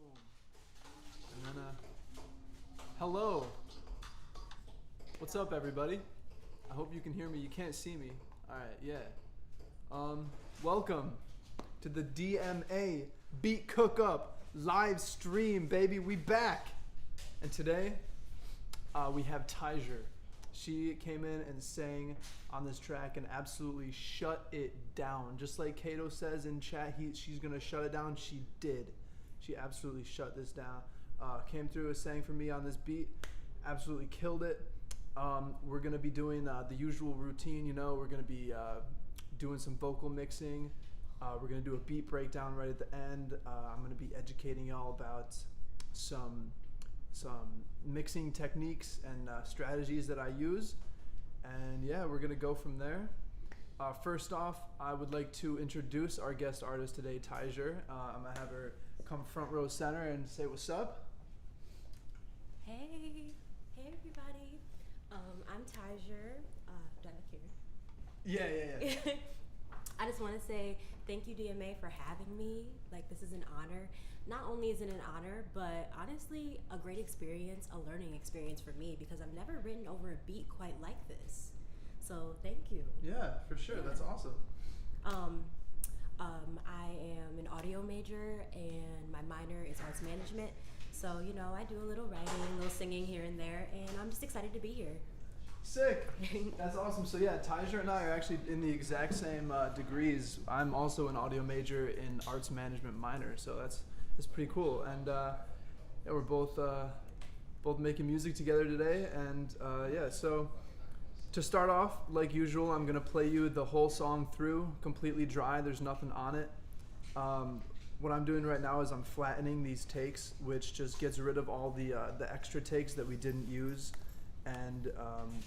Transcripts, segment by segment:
And then, hello. What's up, everybody? I hope you can hear me. You can't see me. All right, yeah. Welcome to the DMA Beat Cookup live stream, baby. We back. And today, we have Haeger. She came in and sang on this track and absolutely shut it down. Just like Kato says in chat, she's gonna shut it down. She did. She absolutely shut this down. Came through and sang for me on this beat. Absolutely killed it. We're gonna be doing the usual routine. You know, we're gonna be doing some vocal mixing. We're gonna do a beat breakdown right at the end. I'm gonna be educating y'all about some mixing techniques and strategies that I use. And yeah, we're gonna go from there. First off, I would like to introduce our guest artist today, Haeger. I'm gonna have her come front row center and say what's up. Hey everybody. I'm Haeger. Do I look here? Yeah. I just want to say thank you, DMA, for having me. Like, this is an honor. Not only is it an honor, but honestly, a great experience, a learning experience for me, because I've never written over a beat quite like this. So thank you. Yeah, for sure. Yeah. That's awesome. I am an audio major and my minor is arts management. So, you know, I do a little writing, a little singing here and there, and I'm just excited to be here. Sick. That's awesome. So yeah, Haeger and I are actually in the exact same degrees. I'm also an audio major in arts management minor, so that's pretty cool. And yeah, we're both making music together today. And yeah, so to start off, like usual, I'm gonna play you the whole song through, completely dry. There's nothing on it. What I'm doing right now is I'm flattening these takes, which just gets rid of all the extra takes that we didn't use, and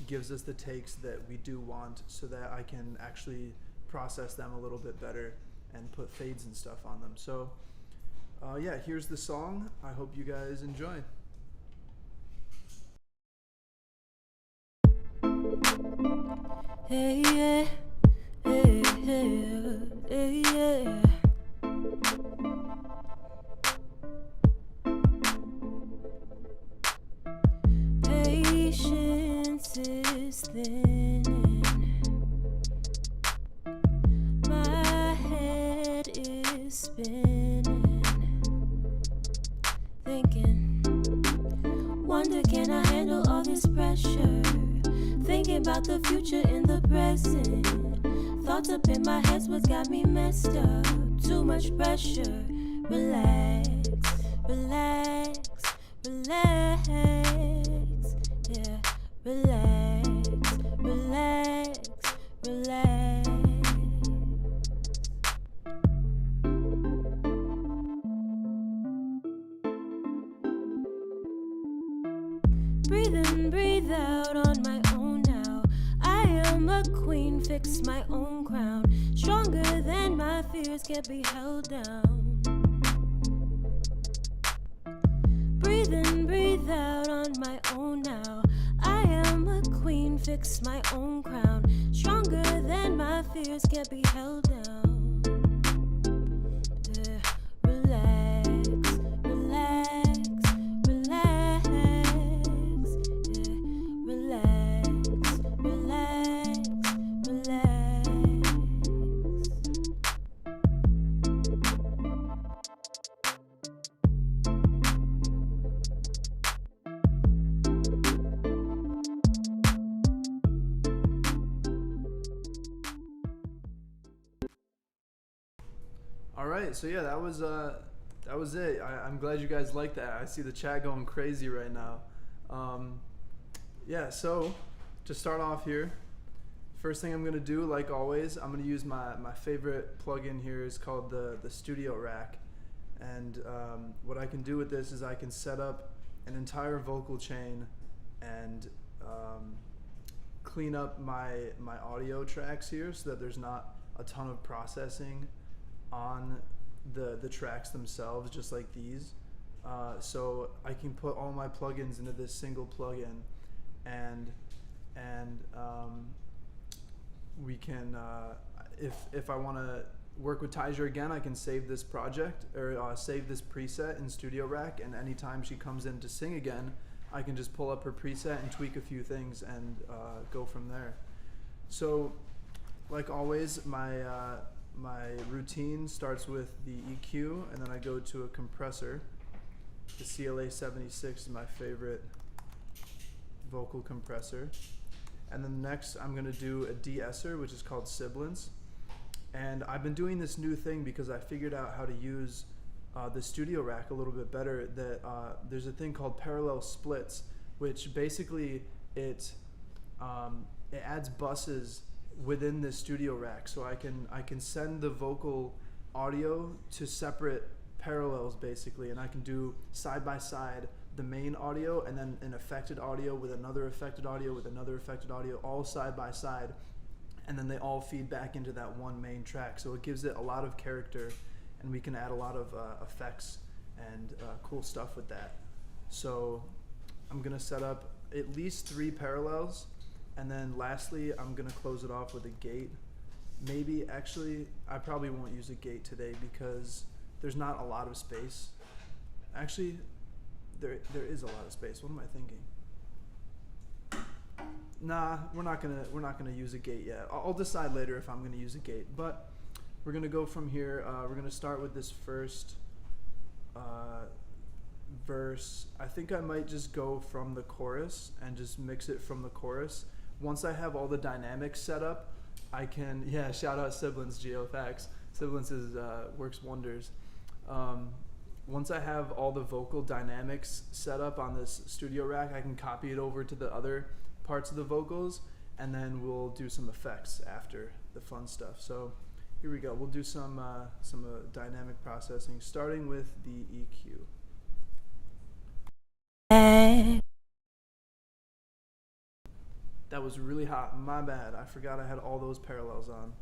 gives us the takes that we do want, so that I can actually process them a little bit better and put fades and stuff on them. So yeah, here's the song. I hope you guys enjoy. Hey, yeah, hey, hey, hey, yeah. Patience is thinning. My head is spinning. Thinking, wonder, can I handle all this pressure? Thinking about the future in the present. Thoughts up in my head's what got me messed up. Too much pressure. Relax, relax, relax. Yeah, relax, relax, relax. Breathe in, breathe out on my own now. I am a queen, fix my own crown. Stronger than my fears, can't be held down. Breathe in, breathe out on my own now. I am a queen, fix my own crown. Stronger than my fears, can't be held down. Yeah, relax, relax, relax. Yeah, relax, relax, relax. All right, so yeah, that was it. I'm glad you guys liked that. I see the chat going crazy right now. Yeah, so to start off here, first thing I'm gonna do, like always, I'm gonna use my favorite plugin here. Is called the Studio Rack, and what I can do with this is I can set up an entire vocal chain and clean up my audio tracks here, so that there's not a ton of processing on the tracks themselves, just like these. So I can put all my plugins into this single plugin, and we can if I want to work with Taija again, I can save this project or save this preset in Studio Rack, and anytime she comes in to sing again, I can just pull up her preset and tweak a few things and go from there. So, like always, my routine starts with the EQ, and then I go to a compressor. The CLA 76 is my favorite vocal compressor. And then next, I'm going to do a de-esser, which is called Sibilance. And I've been doing this new thing because I figured out how to use the Studio Rack a little bit better. That there's a thing called parallel splits, which basically it adds buses within the Studio Rack, so I can send the vocal audio to separate parallels basically, and I can do side by side the main audio and then an affected audio with another affected audio with another affected audio, all side by side, and then they all feed back into that one main track. So it gives it a lot of character, and we can add a lot of effects and cool stuff with that. So I'm gonna set up at least 3 parallels, and then lastly I'm gonna close it off with a gate. Maybe, actually, I probably won't use a gate today because there's not a lot of space. Actually, there is a lot of space. What am I thinking? Nah, we're not gonna use a gate yet. I'll decide later if I'm gonna use a gate. But we're gonna go from here. We're gonna start with this first verse. I think I might just go from the chorus and just mix it from the chorus. Once I have all the dynamics set up, I can, yeah, shout out Sibilance, Geofacts. Sibilance works wonders. Once I have all the vocal dynamics set up on this Studio Rack, I can copy it over to the other parts of the vocals, and then we'll do some effects after the fun stuff. So here we go. We'll do some dynamic processing, starting with the EQ. That was really hot. My bad. I forgot I had all those parallels on.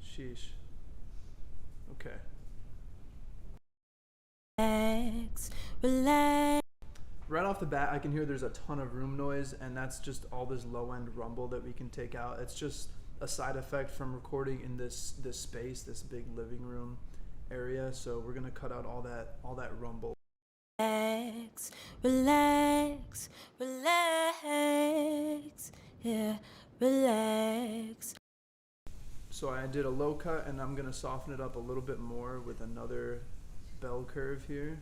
Sheesh. Okay. Relax. Right off the bat, I can hear there's a ton of room noise, and that's just all this low-end rumble that we can take out. It's just a side effect from recording in this space, this big living room area. So we're gonna cut out all that rumble. Relax, relax, relax, yeah, relax. So I did a low cut, and I'm gonna soften it up a little bit more with another bell curve here.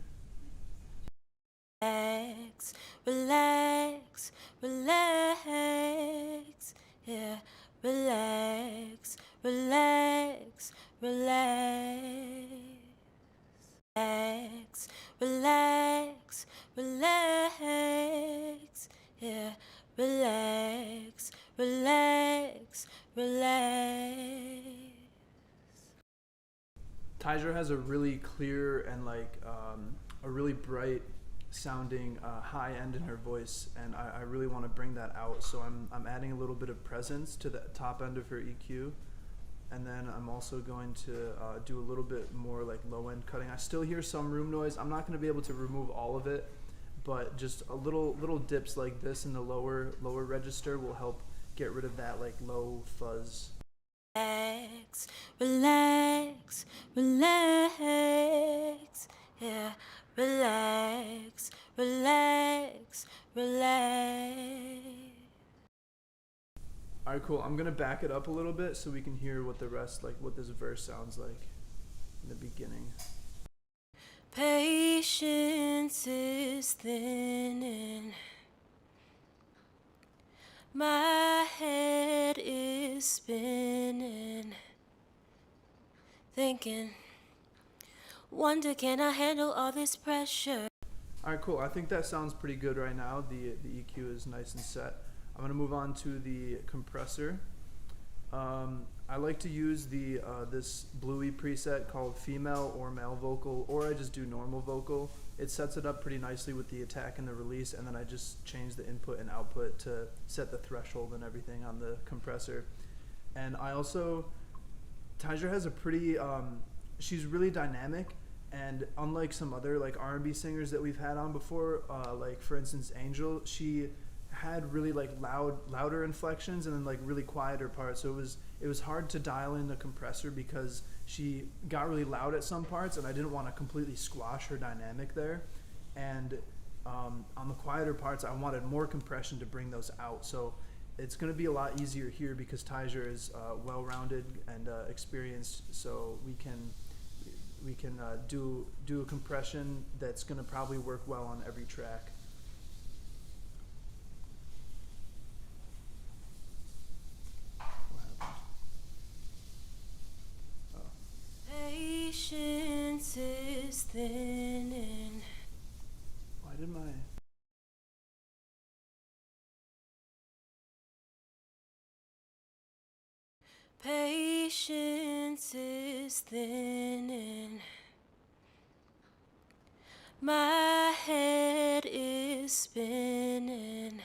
Relax, relax, relax, yeah, relax, relax, relax. Relax, relax, relax, yeah, relax, relax, relax. Taija has a really clear and a really bright sounding high end in her voice, and I really want to bring that out. So I'm adding a little bit of presence to the top end of her EQ. And then I'm also going to do a little bit more like low end cutting. I still hear some room noise. I'm not going to be able to remove all of it, but just a little dips like this in the lower register will help get rid of that like low fuzz. Relax, relax, relax, yeah, relax, relax, relax. Alright, cool. I'm gonna back it up a little bit so we can hear what the rest, like what this verse sounds like in the beginning. Patience is thinning. My head is spinning. Thinking, wonder can I handle all this pressure? Alright, cool. I think that sounds pretty good right now. The EQ is nice and set. I'm going to move on to the compressor. I like to use this bluey preset called female or male vocal, or I just do normal vocal. It sets it up pretty nicely with the attack and the release, and then I just change the input and output to set the threshold and everything on the compressor. And I also, Taija has a pretty, she's really dynamic, and unlike some other like R&B singers that we've had on before, like for instance Angel, she had really like louder inflections and then like really quieter parts. So it was hard to dial in the compressor because she got really loud at some parts, and I didn't want to completely squash her dynamic there. And on the quieter parts, I wanted more compression to bring those out. So it's going to be a lot easier here because Tiger is well-rounded and experienced. So we can do a compression that's going to probably work well on every track. Patience is thinning. Why did my... Patience is thinning. My head is spinning.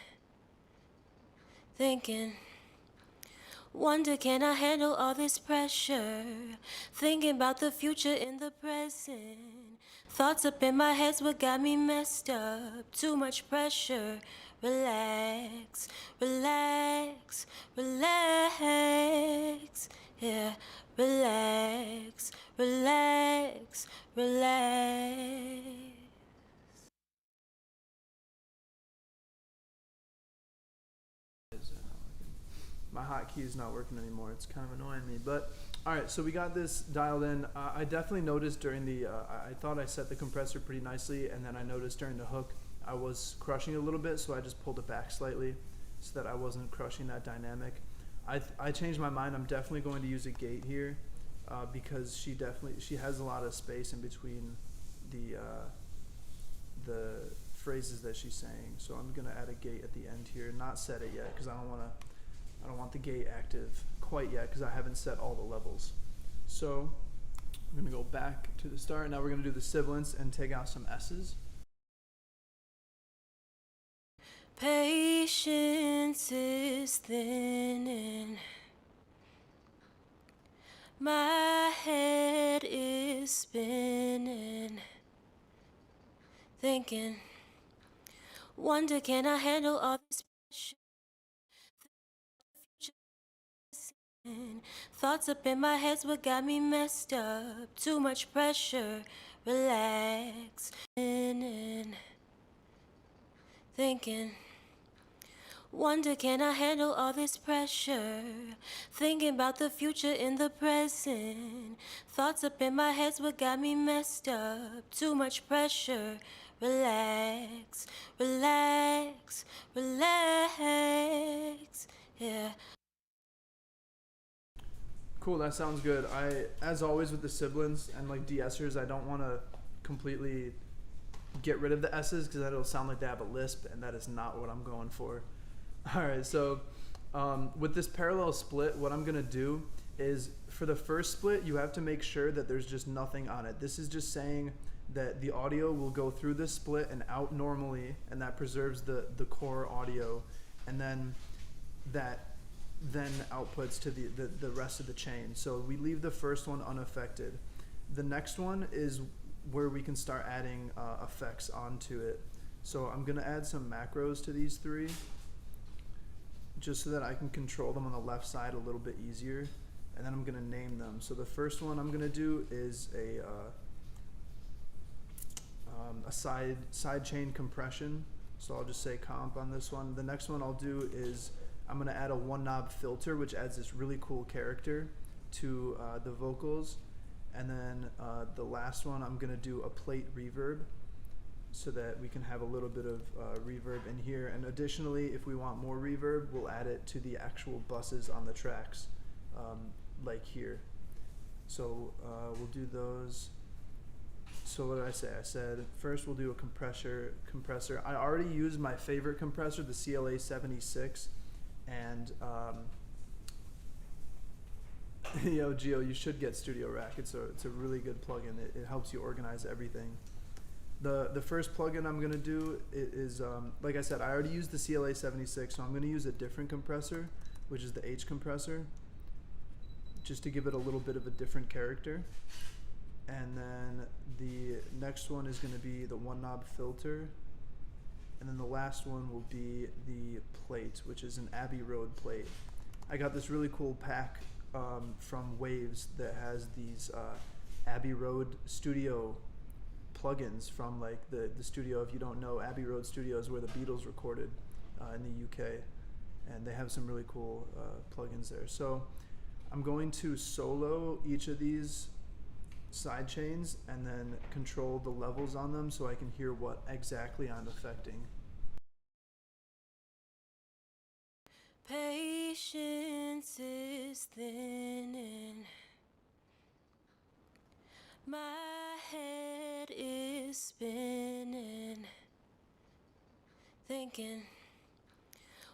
Thinking, wonder can I handle all this pressure? Thinking about the future in the present. Thoughts up in my head's what got me messed up. Too much pressure. Relax, relax, relax. Yeah, relax, relax, relax. My hotkey is not working anymore. It's kind of annoying me. But all right, so we got this dialed in. I definitely noticed during the, I thought I set the compressor pretty nicely, and then I noticed during the hook I was crushing it a little bit, so I just pulled it back slightly so that I wasn't crushing that dynamic. I changed my mind. I'm definitely going to use a gate here because she has a lot of space in between the phrases that she's saying. So I'm gonna add a gate at the end here, not set it yet because I don't want the gate active quite yet because I haven't set all the levels. So I'm gonna go back to the start. Now we're gonna do the sibilants and take out some S's. Patience is thinning. My head is spinning. Thinking, wonder can I handle all this pressure? Thoughts up in my head's what got me messed up. Too much pressure. Relax. Thinking, wonder can I handle all this pressure? Thinking about the future in the present. Thoughts up in my head's what got me messed up. Too much pressure. Relax, relax, relax. Yeah. Cool, that sounds good. As always with the sibilants and like de-essers, I don't want to completely get rid of the S's because that'll sound like they have a lisp, and that is not what I'm going for. All right, so with this parallel split, what I'm gonna do is for the first split, you have to make sure that there's just nothing on it. This is just saying that the audio will go through this split and out normally, and that preserves the core audio, and then that outputs to the rest of the chain. So we leave the first one unaffected. The next one is where we can start adding effects onto it. So I'm gonna add some macros to these three just so that I can control them on the left side a little bit easier, and then I'm gonna name them. So the first one I'm gonna do is a side chain compression. So I'll just say comp on this one. The next one I'll do is I'm gonna add a one knob filter, which adds this really cool character to the vocals. And then the last one, I'm gonna do a plate reverb so that we can have a little bit of reverb in here. And additionally, if we want more reverb, we'll add it to the actual buses on the tracks, like here. So we'll do those. So what did I say? I said first we'll do a compressor. I already used my favorite compressor, the CLA 76, and yo, Gio, you should get Studio Rack. It's a really good plugin. It helps you organize everything. The first plugin I'm gonna do is like I said, I already used the CLA 76, so I'm gonna use a different compressor, which is the H compressor, just to give it a little bit of a different character. And then the next one is gonna be the one knob filter, And then the last one will be the plate, which is an Abbey Road plate. I got this really cool pack from Waves that has these Abbey Road studio plugins from like the studio. If you don't know, Abbey Road Studio is where the Beatles recorded in the UK, and they have some really cool plugins there. So I'm going to solo each of these side chains and then control the levels on them so I can hear what exactly I'm affecting. Patience is thinning. My head is spinning. Thinking,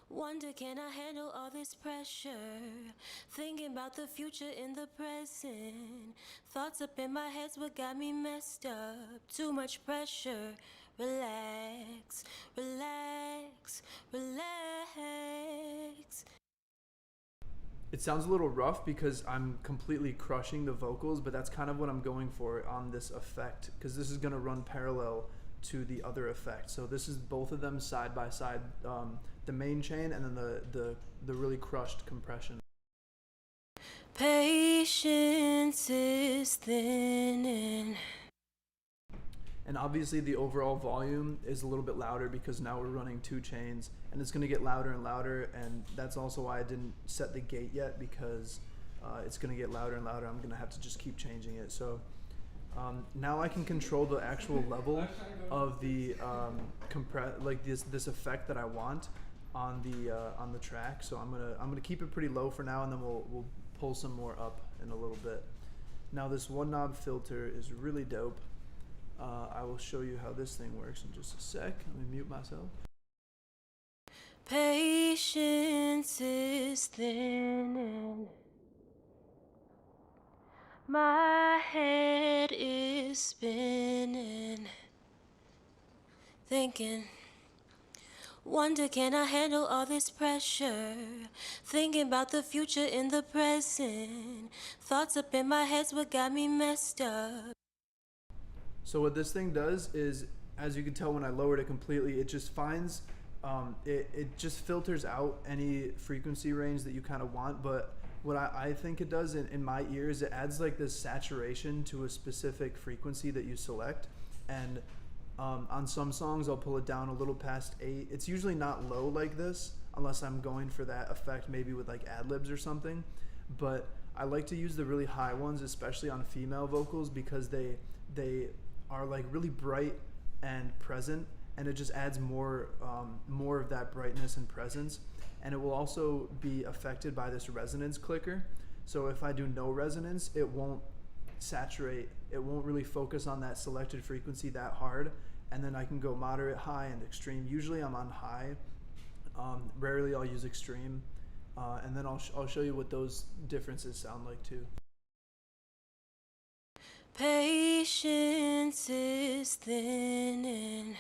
wonder can I handle all this pressure? Thinking about the future in the present. Thoughts up in my head's what got me messed up. Too much pressure. Relax, relax, relax. It sounds a little rough because I'm completely crushing the vocals, but that's kind of what I'm going for on this effect, because this is going to run parallel to the other effect. So this is both of them side by side, the main chain and then the really crushed compression. Patience is thinning. And obviously the overall volume is a little bit louder because now we're running two chains, and it's going to get louder and louder, and that's also why I didn't set the gate yet, because it's going to get louder and louder. I'm going to have to just keep changing it. So now I can control the actual level of the this effect that I want on the track. So I'm gonna keep it pretty low for now, and then we'll pull some more up in a little bit. Now this one knob filter is really dope. I will show you how this thing works in just a sec. Let me mute myself. Patience is thinning. My head is spinning. Thinking, wonder can I handle all this pressure? Thinking about the future in the present. Thoughts up in my head's what got me messed up. So what this thing does is, as you can tell when I lowered it completely, it just finds, it just filters out any frequency range that you kind of want. But what I think it does in my ears, it adds like this saturation to a specific frequency that you select. And on some songs, I'll pull it down a little past 8. It's usually not low like this, unless I'm going for that effect, maybe with like ad-libs or something. But I like to use the really high ones, especially on female vocals, because they are like really bright and present, and it just adds more of that brightness and presence. And it will also be affected by this resonance clicker. So if I do no resonance, it won't saturate, it won't really focus on that selected frequency that hard. And then I can go moderate, high, and extreme. Usually I'm on high, rarely I'll use extreme, and then I'll show you what those differences sound like too. Patience is thinning.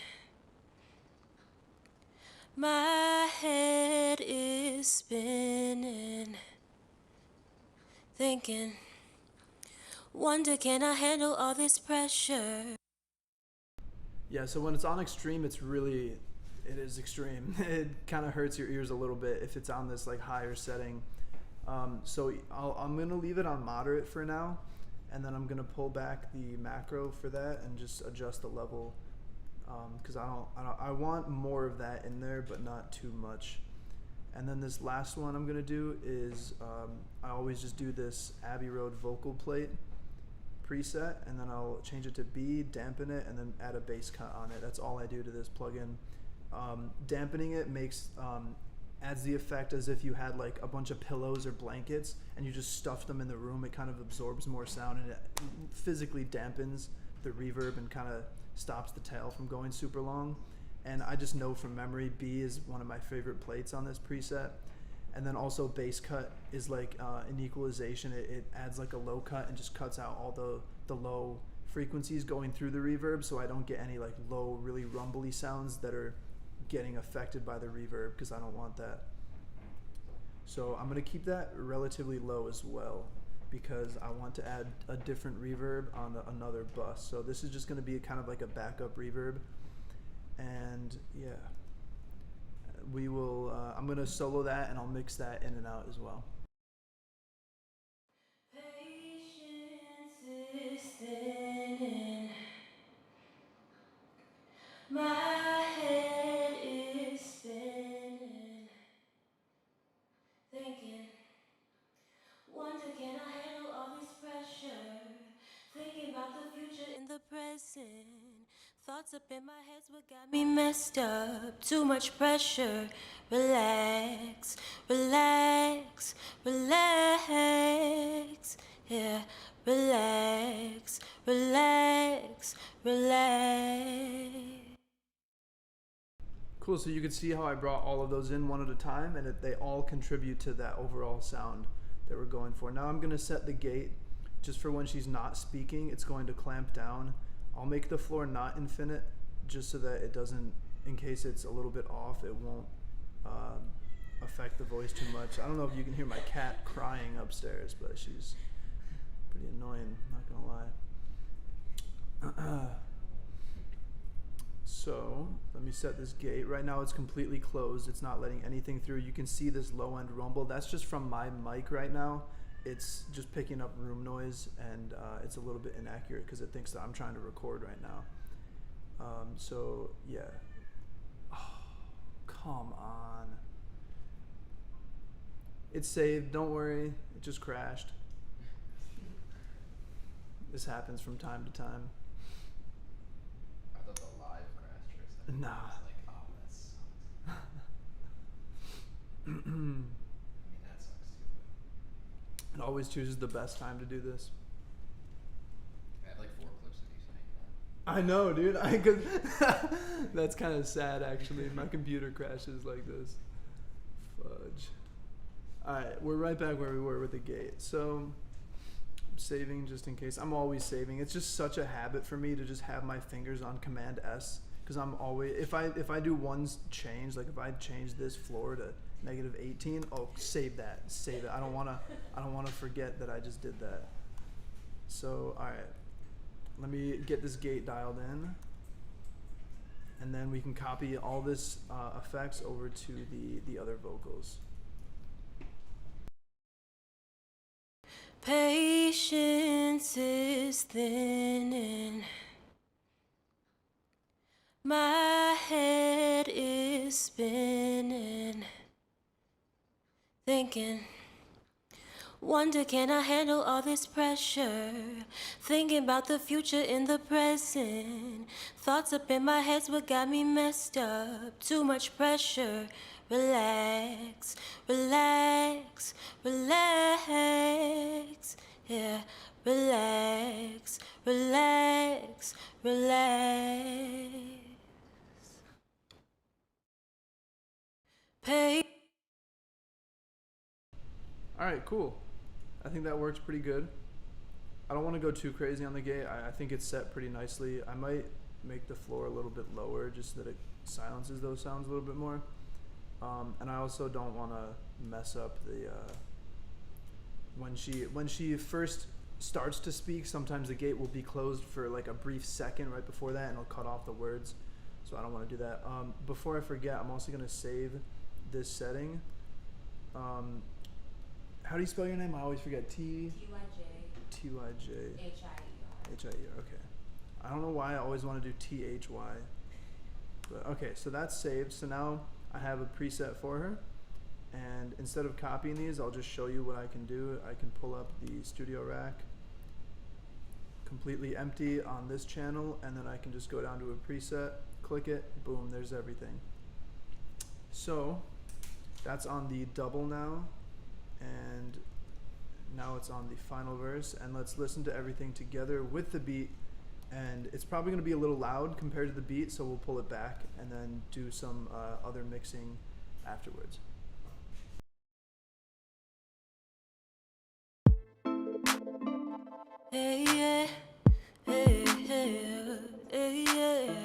My head is spinning. Thinking, wonder can I handle all this pressure? Yeah, so when it's on extreme, it is extreme. It kind of hurts your ears a little bit if it's on this like higher setting. So I'm gonna leave it on moderate for now, and then I'm gonna pull back the macro for that and just adjust the level, because I want more of that in there, but not too much. And then this last one I'm gonna do is I always just do this Abbey Road vocal plate preset, and then I'll change it to B, dampen it, and then add a bass cut on it. That's all I do to this plugin. Dampening it adds the effect as if you had like a bunch of pillows or blankets and you just stuffed them in the room. It kind of absorbs more sound, and it physically dampens the reverb and kind of stops the tail from going super long. And I just know from memory, B is one of my favorite plates on this preset. And then also bass cut is like an equalization. It adds like a low cut and just cuts out all the low frequencies going through the reverb, so I don't get any like low, really rumbly sounds that are getting affected by the reverb, because I don't want that. So I'm gonna keep that relatively low as well, because I want to add a different reverb on another bus. So this is just gonna be kind of like a backup reverb. And yeah, we will. I'm gonna solo that, and I'll mix that in and out as well. Patience is thinning. My head is spinning. Thinking, wonder can I handle all this pressure? Thinking about the future in the present. Thoughts up in my head's what got me messed up. Too much pressure. Relax, relax, relax. Yeah, relax, relax, relax. Cool. So you can see how I brought all of those in one at a time, and they all contribute to that overall sound that we're going for. Now I'm gonna set the gate just for when she's not speaking. It's going to clamp down. I'll make the floor not infinite, just so that it doesn't, in case it's a little bit off, it won't affect the voice too much. I don't know if you can hear my cat crying upstairs, but she's pretty annoying, not gonna lie. So let me set this gate. Right now it's completely closed. It's not letting anything through. You can see this low end rumble. That's just from my mic right now. It's just picking up room noise, and it's a little bit inaccurate because it thinks that I'm trying to record right now. So yeah. Oh, come on. It's saved, don't worry. It just crashed. This happens from time to time. I thought the live crashed for a second. Nah. I was like, oh, that sucks. I mean, that sucks too, but It always chooses the best time to do this. I had like 4 clips of you saying that. I know, dude. I could. That's kind of sad, actually. My computer crashes like this. Fudge. All right, we're right back where we were with the gate. So, I'm saving just in case. I'm always saving. It's just such a habit for me to just have my fingers on Command S, because I'm always, if I do one change, like if I change this floor to -18, oh, save that, save it. I don't wanna forget that I just did that. So, all right. Let me get this gate dialed in, and then we can copy all this effects over to the other vocals. Patience is thinning. My head is spinning. Thinking, wonder can I handle all this pressure? Thinking about the future in the present. Thoughts up in my head's what got me messed up. Too much pressure. Relax, relax, relax. Yeah, relax, relax, relax. All right, cool. I think that works pretty good. I don't want to go too crazy on the gate. I think it's set pretty nicely. I might make the floor a little bit lower just so that it silences those sounds a little bit more. And I also don't want to mess up the when she first starts to speak. Sometimes the gate will be closed for like a brief second right before that, and it'll cut off the words. So I don't want to do that. Before I forget, I'm also gonna save this setting. How do you spell your name? I always forget. T-Y-J. H-I-E-R. Okay. I don't know why I always want to do T-H-Y. But okay, so that's saved. So now I have a preset for her. And instead of copying these, I'll just show you what I can do. I can pull up the studio rack, completely empty on this channel, and then I can just go down to a preset, click it, boom, there's everything. So that's on the double now, and now it's on the final verse, and let's listen to everything together with the beat. And it's probably going to be a little loud compared to the beat, so we'll pull it back and then do some other mixing afterwards. Hey, yeah, hey, hey, hey, yeah.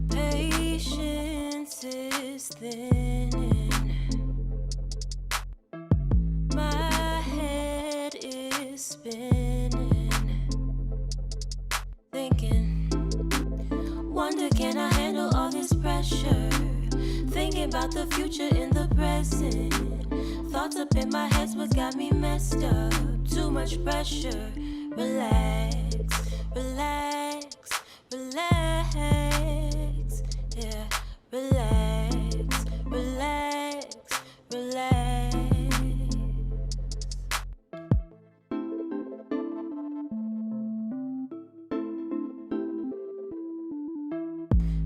Patience is thinning. My head is spinning. Thinking about the future in the present. Thoughts up in my head's what got me messed up. Too much pressure. Relax, relax, relax. Yeah, relax, relax, relax.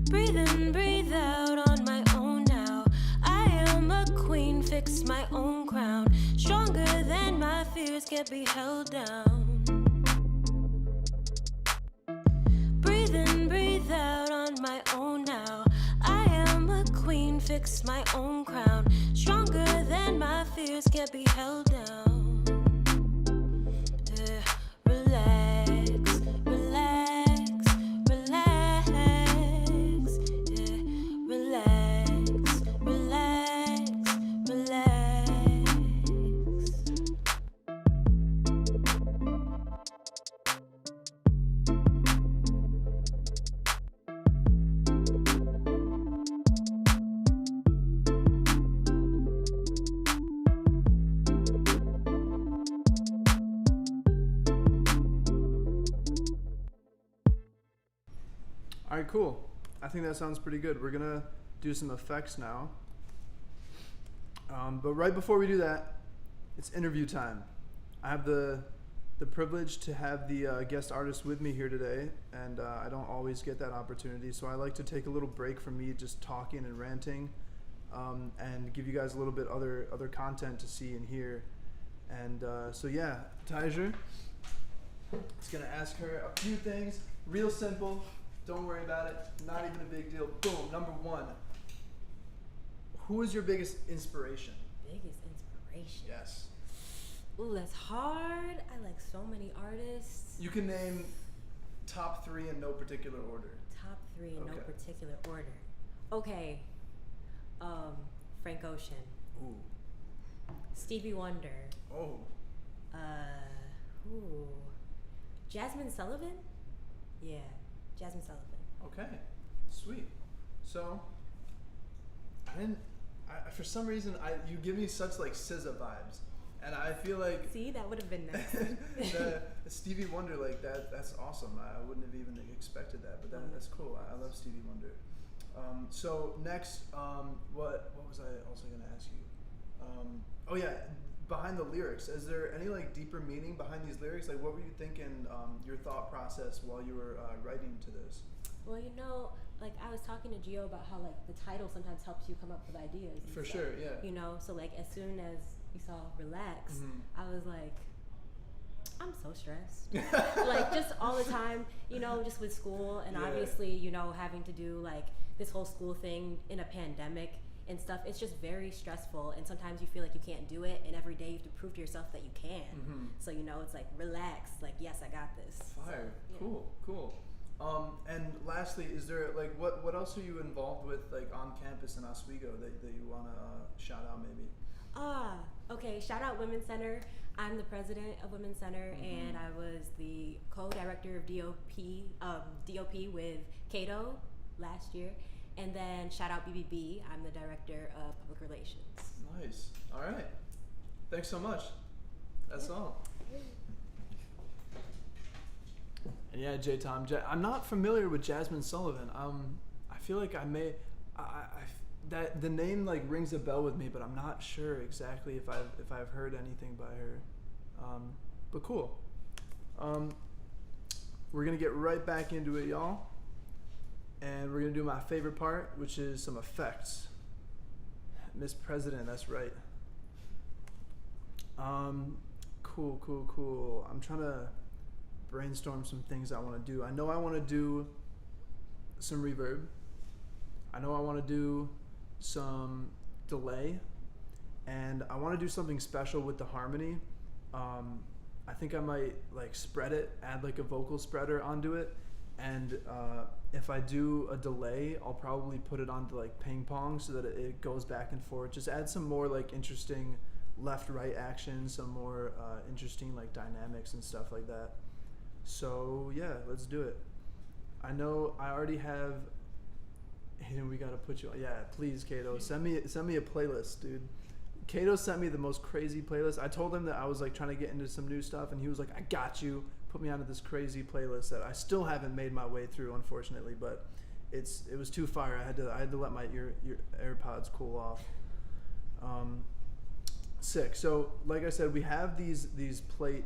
Breathe in, breathe out on my own now. I am a queen, fix my own crown. Stronger than my fears, can't be held down. Breathe in, breathe out on my own now. I am a queen, fix my own crown. Stronger than my fears, can't be held down. Yeah, relax, relax, relax. Yeah, relax, relax, relax. All right, cool. I think that sounds pretty good. We're gonna do some effects now. But right before we do that, it's interview time. I have the privilege to have the guest artist with me here today, and I don't always get that opportunity, so I like to take a little break from me just talking and ranting, and give you guys a little bit other content to see and hear. And so yeah, Tiger is gonna ask her a few things, real simple. Don't worry about it. Not even a big deal. Boom. Number one. Who is your biggest inspiration? Biggest inspiration? Yes. Ooh, that's hard. I like so many artists. You can name top 3 in no particular order. Top 3 in no Okay. particular order. Okay. Frank Ocean. Ooh. Stevie Wonder. Oh. Ooh. Jasmine Sullivan? Yeah. Jasmine Sullivan. Okay. Sweet. So, for some reason, you give me such like SZA vibes, and I feel like See, that would have been nice. the Stevie Wonder, like that's awesome. I wouldn't have even expected that, but that's cool. I love Stevie Wonder. So next, what was I also gonna ask you? Oh yeah, behind the lyrics, is there any like deeper meaning behind these lyrics? Like, what were you thinking? Your thought process while you were writing to this? Well, like I was talking to Gio about how like the title sometimes helps you come up with ideas. And For stuff, sure, yeah. So like as soon as you saw relax, I was like, I'm so stressed. Like just all the time, just with school and Yeah. obviously, having to do like this whole school thing in a pandemic and stuff. It's just very stressful, and sometimes you feel like you can't do it, and every day you have to prove to yourself that you can. So it's like relax, like yes, I got this. Fire. So, yeah. Cool. And lastly, is there like what else are you involved with like on campus in Oswego that you want to shout out maybe? Okay. Shout out Women's Center. I'm the president of Women's Center, and I was the co-director of DOP with Cato last year. And then shout out BBB. I'm the director of public relations. Nice. All right. Thanks so much. That's all. And yeah, J-Tom. I'm not familiar with Jasmine Sullivan. I feel like I may, that the name like rings a bell with me, but I'm not sure exactly if I've heard anything by her. But cool. We're gonna get right back into it, y'all. And we're gonna do my favorite part, which is some effects. Miss President, that's right. Cool. I'm trying to brainstorm some things I want to do. I know I want to do some reverb. I know I want to do some delay, and I want to do something special with the harmony. I think I might like spread it, add like a vocal spreader onto it, and if I do a delay, I'll probably put it onto like ping pong so that it goes back and forth. Just add some more like interesting left-right action, some more interesting like dynamics and stuff like that. So yeah, let's do it. I know I already have Aidan, we gotta put you on. Yeah, please, Kato. Send me a playlist, dude. Kato sent me the most crazy playlist. I told him that I was like trying to get into some new stuff, and he was like, "I got you." Put me onto this crazy playlist that I still haven't made my way through, unfortunately. But it was too fire. I had to let my your AirPods cool off. Sick. So, like I said, we have these plate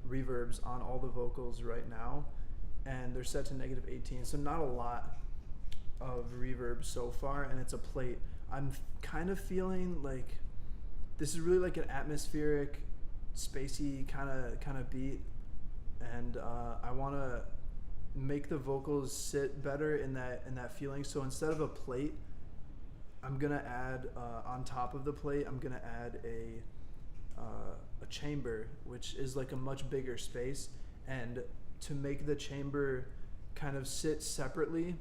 reverbs on all the vocals right now, and they're set to -18. So not a lot of reverb so far, and it's a plate. I'm kind of feeling like this is really like an atmospheric, spacey kind of beat, and I want to make the vocals sit better in that feeling. So instead of a plate, I'm gonna add on top of the plate, I'm gonna add a chamber, which is like a much bigger space, and to make the chamber kind of sit separately.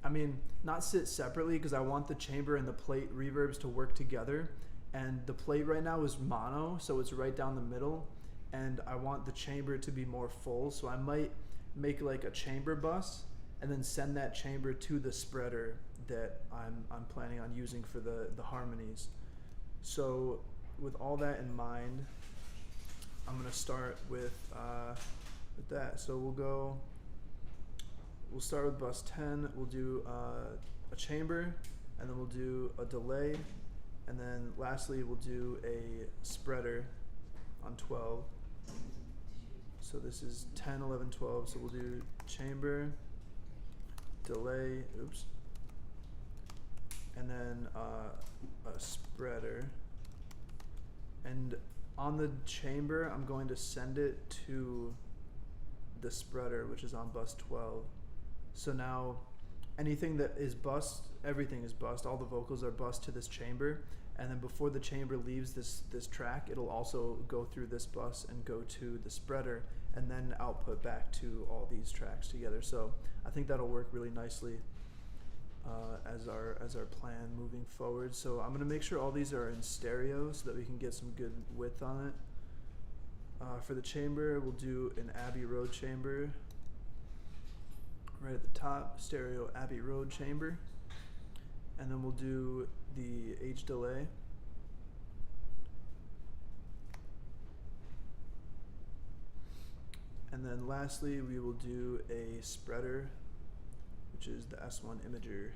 I mean, not sit separately, because I want the chamber and the plate reverbs to work together, and the plate right now is mono, so it's right down the middle, and I want the chamber to be more full, so I might make like a chamber bus and then send that chamber to the spreader that I'm planning on using for the harmonies. So with all that in mind, I'm gonna start with that. So we'll start with bus 10. We'll do a chamber, and then we'll do a delay, and then lastly we'll do a spreader on 12. So this is 10, 11, 12. So we'll do chamber, delay, and then a spreader. And on the chamber, I'm going to send it to the spreader, which is on bus 12. So now anything that is bus, everything is bus. All the vocals are bus to this chamber. And then before the chamber leaves this track, it'll also go through this bus and go to the spreader, and then output back to all these tracks together. So I think that'll work really nicely as our plan moving forward. So I'm gonna make sure all these are in stereo so that we can get some good width on it. For the chamber, we'll do an Abbey Road chamber. Right at the top, stereo Abbey Road chamber. And then we'll do the H delay. And then lastly, we will do a spreader, which is the S1 imager.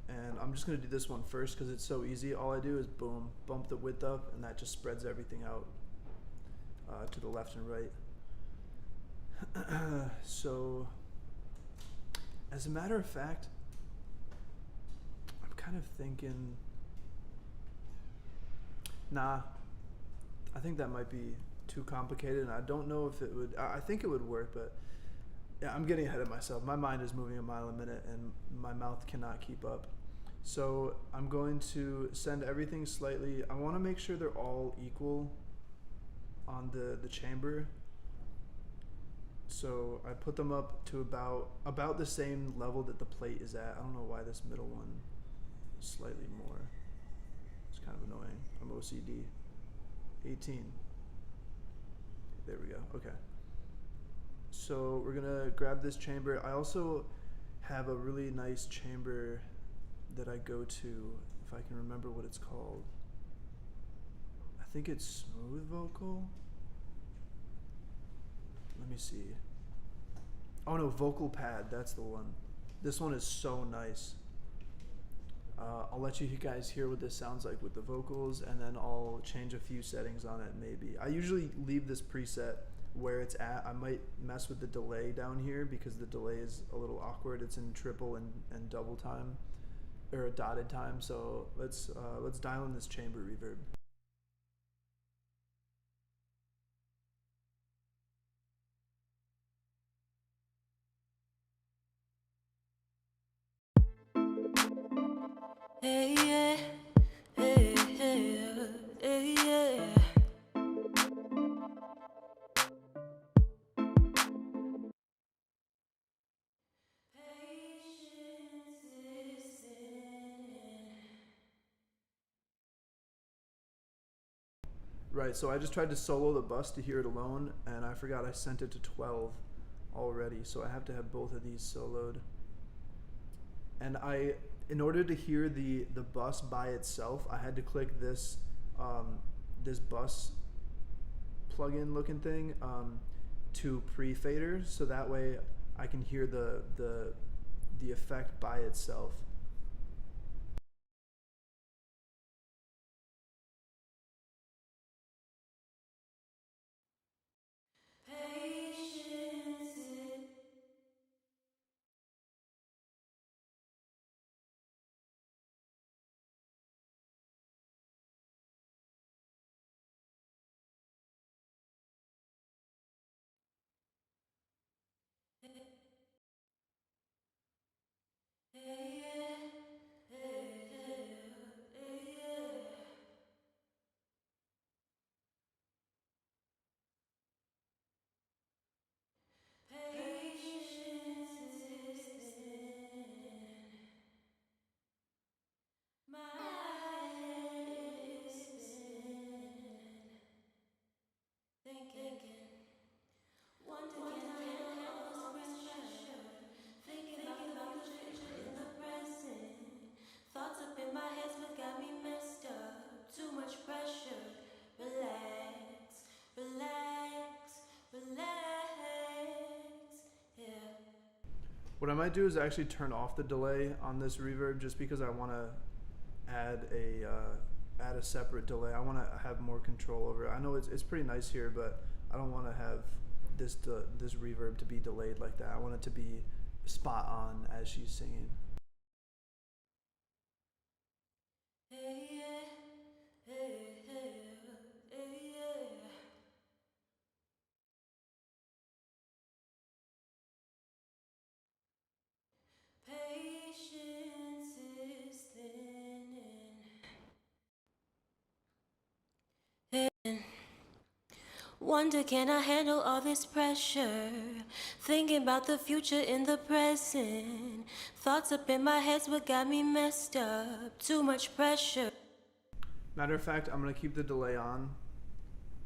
And I'm just gonna do this one first because it's so easy. All I do is boom, bump the width up, and that just spreads everything out to the left and right. So, as a matter of fact, I'm kind of thinking, nah, I think that might be too complicated, and I don't know if it would. I think it would work, but yeah, I'm getting ahead of myself. My mind is moving a mile a minute, and my mouth cannot keep up. So I'm going to send everything slightly. I want to make sure they're all equal on the chamber. So I put them up to about the same level that the plate is at. I don't know why this middle one is slightly more. It's kind of annoying. I'm OCD. 18. There we go. Okay. So we're gonna grab this chamber. I also have a really nice chamber that I go to, if I can remember what it's called. I think it's Smooth Vocal. Let me see. Oh no, Vocal Pad, that's the one. This one is so nice. I'll let you guys hear what this sounds like with the vocals, and then I'll change a few settings on it maybe. I usually leave this preset where it's at. I might mess with the delay down here because the delay is a little awkward. It's in triple and double time, or a dotted time. So let's dial in this chamber reverb. Hey, yeah, hey, hey, hey, yeah. Right, so I just tried to solo the bus to hear it alone, and I forgot I sent it to 12 already, so I have to have both of these soloed. and in order to hear the bus by itself, I had to click this bus plug-in looking thing to pre-fader, so that way I can hear the effect by itself. What I might do is actually turn off the delay on this reverb, just because I want to add a separate delay. I want to have more control over it. I know it's pretty nice here, but I don't want to have this reverb to be delayed like that. I want it to be spot on as she's singing. Wonder, can I handle all this pressure? Thinking about the future in the present. Thoughts up in my head's what got me messed up. Too much pressure. Matter of fact, I'm gonna keep the delay on,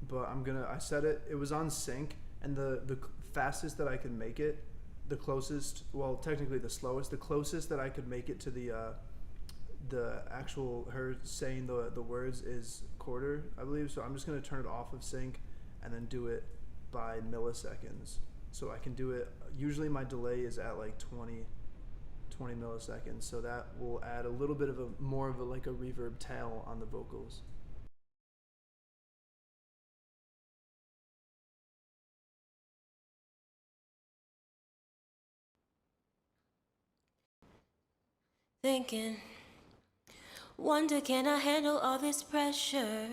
but I set it was on sync, and the fastest that I could make it, the closest, well, technically the slowest, the closest that I could make it to the actual her saying the words is quarter, I believe. So I'm just gonna turn it off of sync and then do it by milliseconds. So I can do it, usually my delay is at like 20 milliseconds, so that will add a little bit of more of a reverb tail on the vocals. Thinking, wonder, can I handle all this pressure?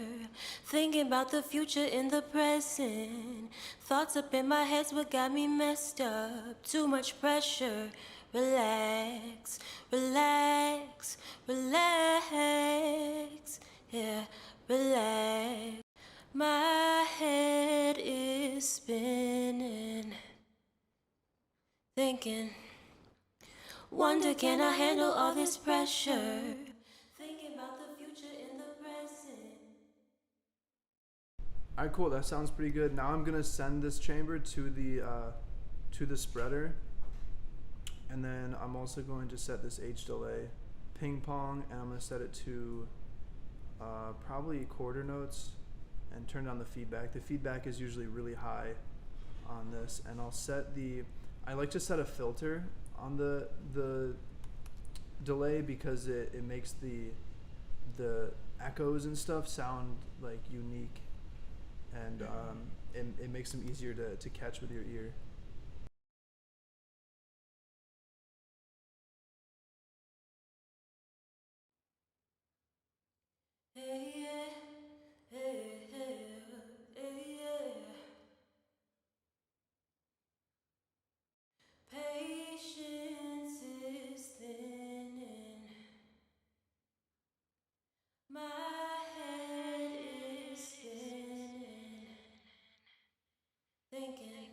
Thinking about the future in the present. Thoughts up in my head's what got me messed up. Too much pressure. Relax, relax, relax. Yeah, relax. My head is spinning. Thinking, wonder, can I handle all this pressure? Thinking about the future in the present. Alright, cool. That sounds pretty good. Now I'm gonna send this chamber to the spreader, and then I'm also going to set this H delay ping pong, and I'm gonna set it to probably quarter notes, and turn down the feedback. The feedback is usually really high on this, and I like to set a filter on the delay, because it makes the echoes and stuff sound like unique, and it makes them easier to catch with your ear. Patience is thinning. My head is spinning. Thinking,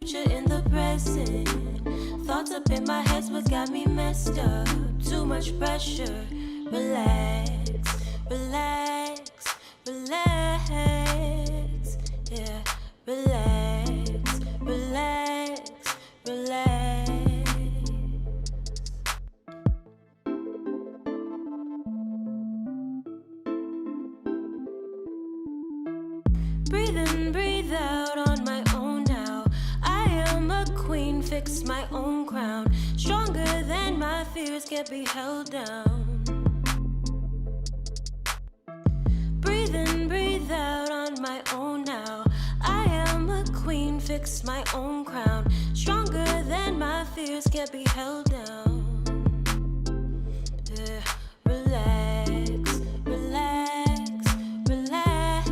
future in the present. Thoughts up in my head's what got me messed up. Too much pressure. Relax, relax, relax. Yeah, relax, relax, relax. Breathe in, breathe out on my own now. I am a queen, fix my own crown. Stronger than my fears, can't be held down. Breathe in, breathe out on my own now. I am a queen, fix my own crown. Stronger than my fears, can't be held down. Yeah, relax, relax, relax.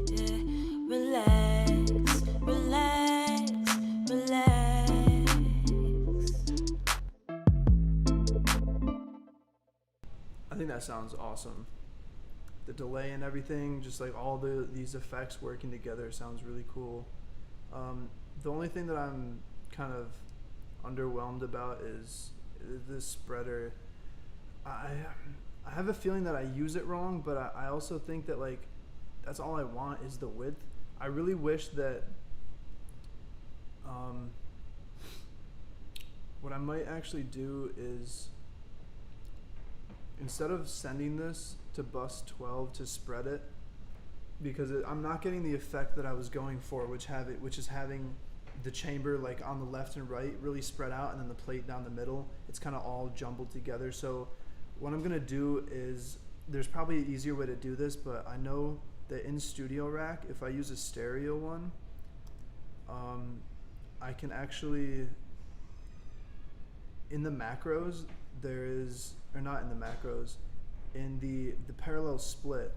Yeah, relax, relax, relax. I think that sounds awesome. The delay and everything, just like all these effects working together sounds really cool. The only thing that I'm kind of underwhelmed about is this spreader. I have a feeling that I use it wrong, but I also think that like that's all I want is the width. I really wish that what I might actually do is, instead of sending this to bus 12 to spread it, because I'm not getting the effect that I was going for, which is having the chamber like on the left and right really spread out, and then the plate down the middle. It's kind of all jumbled together. So what I'm gonna do is, there's probably an easier way to do this, but I know that in Studio Rack, if I use a stereo one, I can actually, in the macros, there is, or not in the macros, in the parallel split,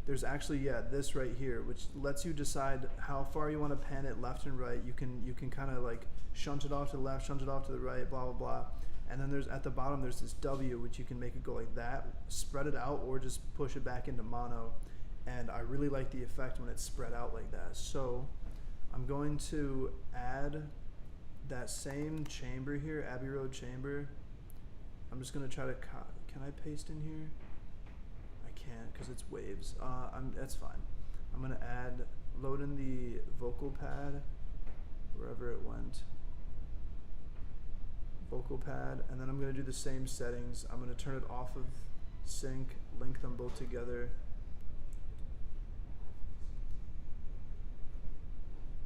there's actually, this right here, which lets you decide how far you want to pan it left and right. You can kind of like shunt it off to the left, shunt it off to the right, blah, blah, blah. And then there's, at the bottom, there's this W, which you can make it go like that, spread it out, or just push it back into mono. And I really like the effect when it's spread out like that. So I'm going to add that same chamber here, Abbey Road chamber. I'm just gonna try to, can I paste in here? I can't, because it's waves. That's fine. I'm gonna load in the vocal pad, wherever it went. Vocal pad, and then I'm gonna do the same settings. I'm gonna turn it off of sync, link them both together.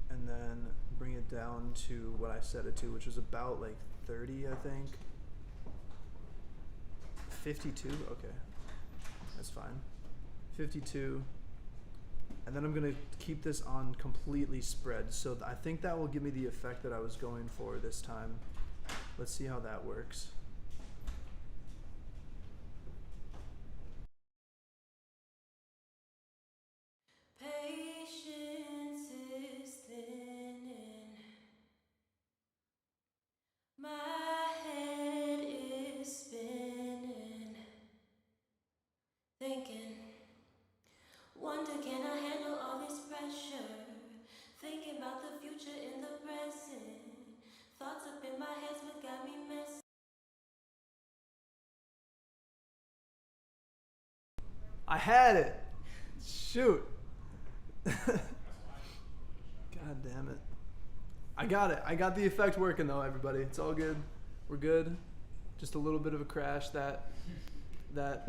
And then bring it down to what I set it to, which was about like 30, I think. 52, okay, that's fine. 52, and then I'm gonna keep this on completely spread. So I think that will give me the effect that I was going for this time. Let's see how that works. Patience is thinning. My head is spinning. Thinking, wonder can I handle all this pressure? Thinking about the future in the present. Thoughts up in my head what got me messed. I had it. Shoot. God damn it. I got it. I got the effect working though, everybody. It's all good. We're good. Just a little bit of a crash. That that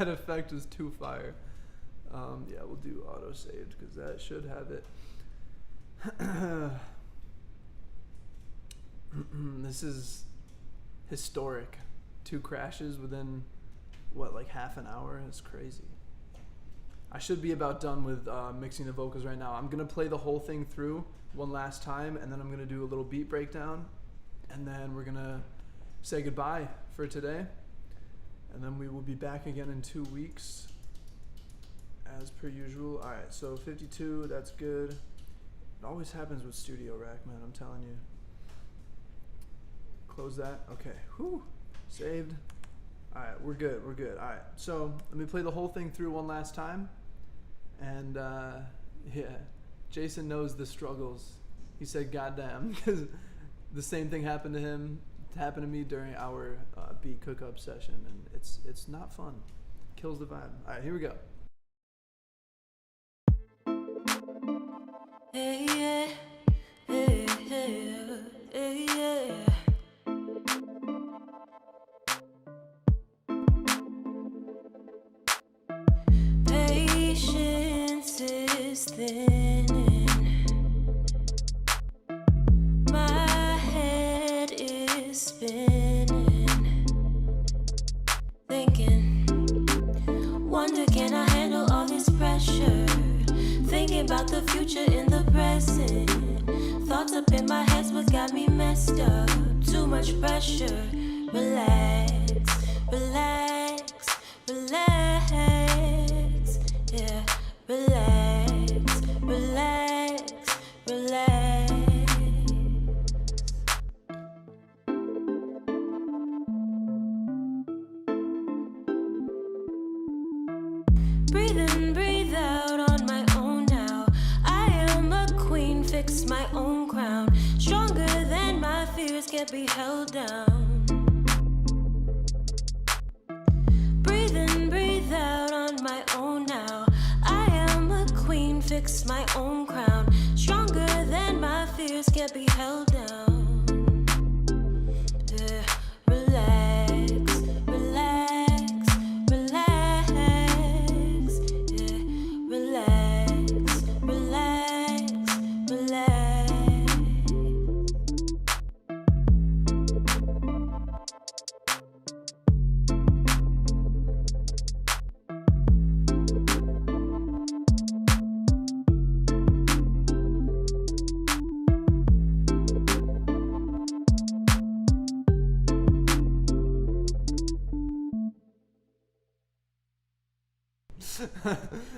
effect was too fire. Yeah, we'll do auto saved because that should have it. This is historic. 2 crashes within what, like half an hour? It's crazy. I should be about done with mixing the vocals right now. I'm gonna play the whole thing through one last time, and then I'm gonna do a little beat breakdown, and then we're gonna say goodbye for today, and then we will be back again in 2 weeks as per usual. All right, so 52, that's good. It always happens with Studio Rack, man, I'm telling you. Close that. Okay, whew, saved. All right, we're good, we're good. All right, so let me play the whole thing through one last time, and yeah, Jason knows the struggles. He said, "Goddamn," because the same thing happened to him. It happened to me during our beat Cookup session, and it's not fun. Kills the vibe. All right, here we go. Hey, yeah, hey, hey, hey, yeah. Patience is thinning. My head is spinning. Thinking, wonder can I handle all this pressure? Thinking about the future in the present. Thoughts up in my head's what got me messed up. Too much pressure. Relax, relax, relax. Yeah, relax, relax, relax. Breathe in, breathe out on my own now. I am a queen, fix my own crown. Stronger than my fears, can't be held down. Breathe in, breathe out on my own now. I am a queen, fix my own crown. Stronger than my fears, can't be held down. Yeah, relax, relax, relax. Yeah, relax, relax, relax.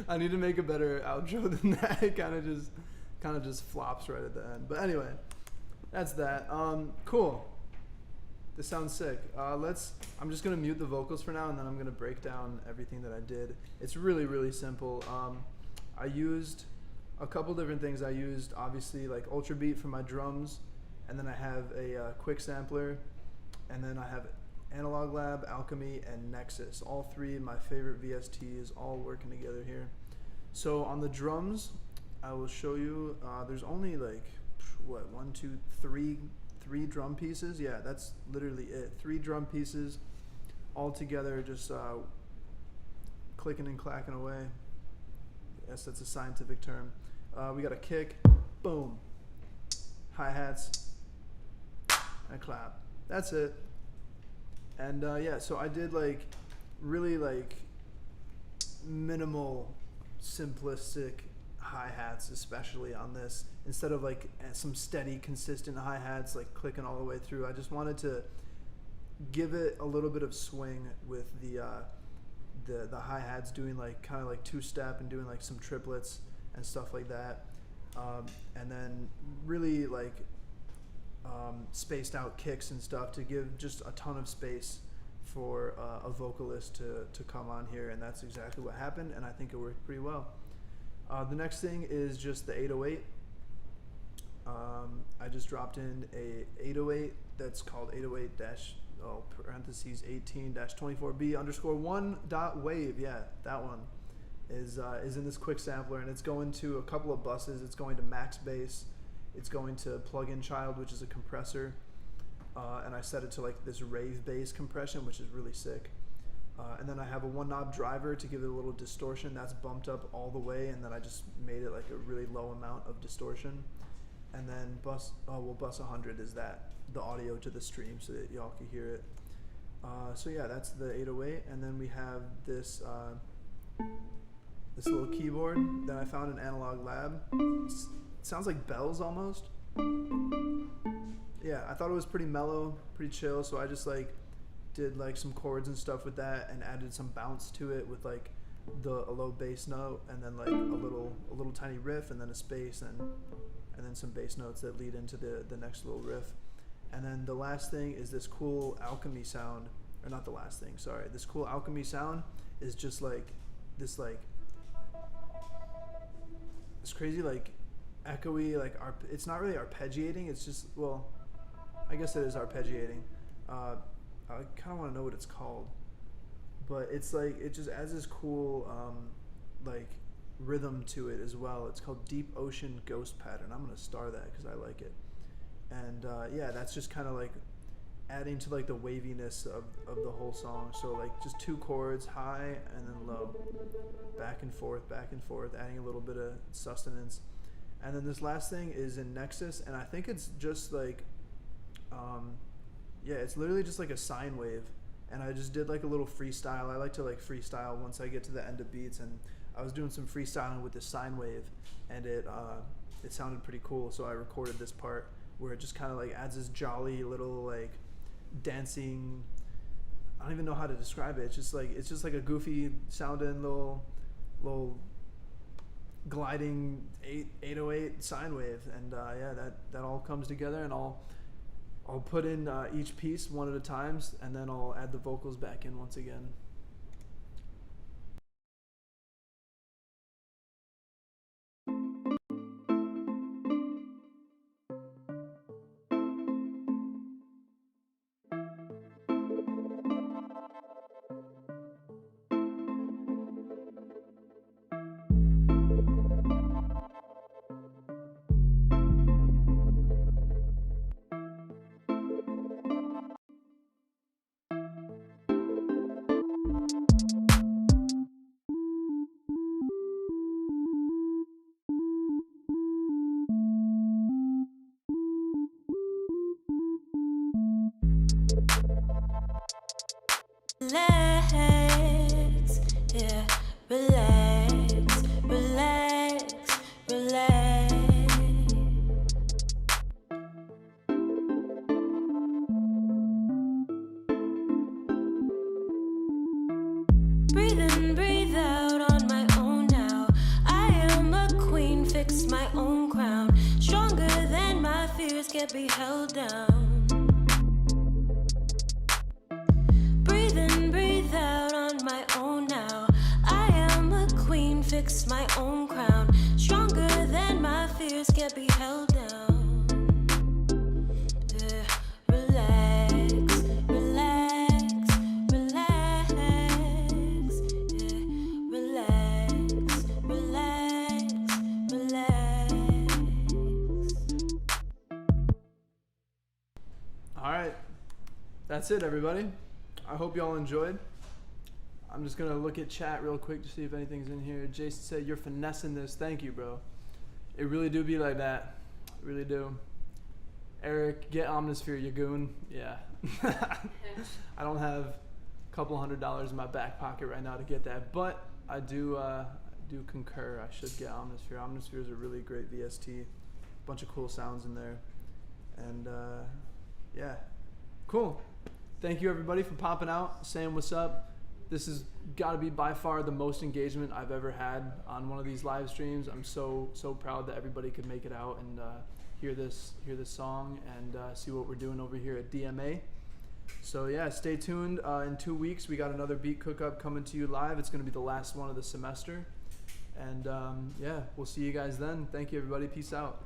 I need to make a better outro than that. It kind of just flops right at the end. But anyway, that's that. Cool. This sounds sick. I'm just gonna mute the vocals for now, and then I'm gonna break down everything that I did. It's really, really simple. I used a couple different things. I used obviously like Ultra Beat for my drums, and then I have a quick sampler, and then I have Analog Lab, Alchemy, and Nexus. All three of my favorite VSTs all working together here. So on the drums, I will show you, there's only like, what, 1, 2, 3 drum pieces? Yeah, that's literally it. 3 drum pieces all together, just clicking and clacking away. Yes, that's a scientific term. We got a kick, boom, hi-hats, and a clap. That's it. And yeah, so I did like really like minimal, simplistic hi-hats, especially on this. Instead of like some steady, consistent hi-hats like clicking all the way through, I just wanted to give it a little bit of swing with the hi-hats, doing like kind of like 2-step and doing like some triplets and stuff like that. And then really like spaced out kicks and stuff to give just a ton of space for a vocalist to come on here, and that's exactly what happened, and I think it worked pretty well. The next thing is just the 808. I just dropped in a 808 that's called 808-18-24B_1.wave. Yeah, that one is in this quick sampler, and it's going to a couple of buses. It's going to max bass. It's going to plug-in child, which is a compressor, and I set it to like this rave bass compression, which is really sick. And then I have a 1-knob driver to give it a little distortion. That's bumped up all the way, and then I just made it like a really low amount of distortion. And then bus 100 is the audio to the stream so that y'all can hear it. So yeah, that's the 808, and then we have this little keyboard that I found in Analog Lab. It sounds like bells almost. Yeah, I thought it was pretty mellow, pretty chill, so I just like did like some chords and stuff with that and added some bounce to it with like a low bass note, and then like a little tiny riff, and then a space, and then some bass notes that lead into the next little riff. And then the last thing is this cool alchemy sound, or not the last thing, sorry. This cool alchemy sound is just like this crazy like echoey, like it's not really arpeggiating. It's just, well, I guess it is arpeggiating. I kind of want to know what it's called, but it's like it just adds this cool like rhythm to it as well. It's called Deep Ocean Ghost Pattern. I'm gonna star that because I like it. And yeah, that's just kind of like adding to like the waviness of the whole song. So like just 2 chords, high and then low, back and forth, adding a little bit of sustenance. And then this last thing is in Nexus, and I think it's just like yeah, it's literally just like a sine wave. And I just did like a little freestyle. I like to like freestyle once I get to the end of beats, and I was doing some freestyling with this sine wave, and it sounded pretty cool. So I recorded this part where it just kind of like adds this jolly little like dancing. I don't even know how to describe it. It's just like a goofy sounding little gliding 808 sine wave, and yeah, that all comes together, and I'll put in each piece one at a time, and then I'll add the vocals back in once again. Relax, yeah, relax, relax, relax. Breathe in, breathe out on my own now. I am a queen, fix my own crown. Stronger than my fears, can't be held down. Fix my own crown. Stronger than my fears, can't be held down. Yeah. Relax, relax, relax. Yeah. Relax, relax, relax. All right, that's it, everybody. I hope y'all enjoyed. I'm just gonna look at chat real quick to see if anything's in here. Jason said, "You're finessing this." Thank you, bro. It really do be like that. It really do. Eric, get Omnisphere, you goon. Yeah. I don't have a couple $100 in my back pocket right now to get that, but I do concur. I should get Omnisphere. Omnisphere is a really great VST. Bunch of cool sounds in there, and yeah, cool. Thank you everybody for popping out, saying what's up. This has got to be by far the most engagement I've ever had on one of these live streams. I'm so proud that everybody could make it out and hear this song and see what we're doing over here at DMA. So yeah, stay tuned. In 2 weeks, we got another Beat Cookup coming to you live. It's going to be the last one of the semester. And yeah, we'll see you guys then. Thank you, everybody. Peace out.